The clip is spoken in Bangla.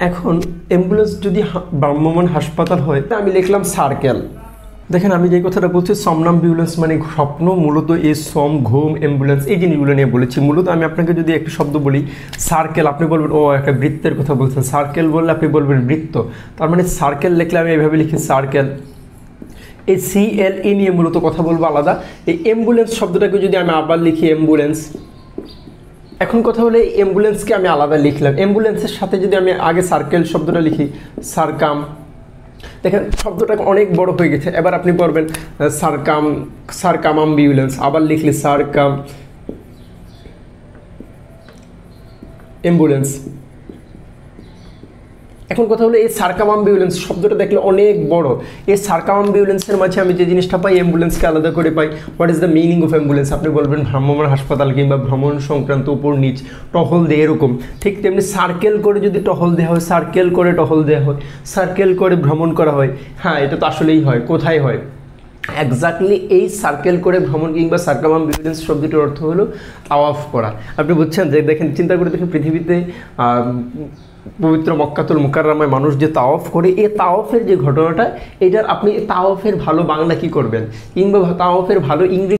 এখন অ্যাম্বুলেন্স যদি ভ্রাম্যমাণ হাসপাতাল হয়, আমি লিখলাম সার্কেল। দেখেন আমি যে কথাটা বলছি সমনাম্বুলেন্স মানে স্বপ্ন, মূলত এই সম ঘুম অ্যাম্বুলেন্স এই জিনিসগুলো নিয়ে বলেছি। মূলত আমি আপনাকে যদি একটা শব্দ বলি সার্কেল, আপনি বলবেন ও একটা বৃত্তের কথা বলছেন। সার্কেল বললে আপনি বলবেন বৃত্ত, তার মানে সার্কেল লিখলে আমি এইভাবে লিখি সার্কেল। এই CLE নিয়ে মূলত কথা বলবো আলাদা। এই অ্যাম্বুলেন্স শব্দটাকে যদি আমি আবার লিখি অ্যাম্বুলেন্স, এখন কথা হলে অ্যাম্বুলেন্সকে আমি আলাদা লিখলাম। অ্যাম্বুলেন্সের সাথে যদি আমি আগে সার্কেল শব্দটা লিখি সারকাম, দেখেন শব্দটা অনেক বড় হয়ে গেছে। এবার আপনি পড়বেন সারকাম অ্যাম্বুলেন্স, আবার লিখলে সারকাম অ্যাম্বুলেন্স। এখন কথা হলো এই সারকাম অ্যাম্বুলেন্স শব্দটা দেখলে অনেক বড়। এই সারকাম অ্যাম্বুলেন্সের মাঝে আমি যে জিনিসটা পাই অ্যাম্বুলেন্সকে আলাদা করে পাই। What is the meaning of ambulance? আপনি বলবেন ভ্রাম্যমাণ হাসপাতাল কিংবা ভ্রমণ সংক্রান্ত উপর নিচ টহল দেয় এরকম। ঠিক তেমনি সার্কেল করে যদি টহল দেওয়া হয়, সার্কেল করে টহল দেওয়া হয়, সার্কেল করে ভ্রমণ করা হয়। হ্যাঁ, এটা তো আসলেই হয়। কোথায় হয়? এক্স্যাক্টলি এই সার্কেল করে ভ্রমণ কিংবা সার্কামাম্বিউলেন্স শব্দটির অর্থ হলো তাওয়াফ করা। আপনি বুঝছেন যে দেখেন, চিন্তা করে দেখেন পৃথিবীতে পবিত্র মক্কাতুল মুকাররমায় মানুষ যে তাওয়াফ করে, এই তাওয়াফের যে ঘটনাটা, এটার আপনি তাওয়াফের ভালো বাংলা কি করবেন কিংবা তাওয়াফের ভালো ইংরেজি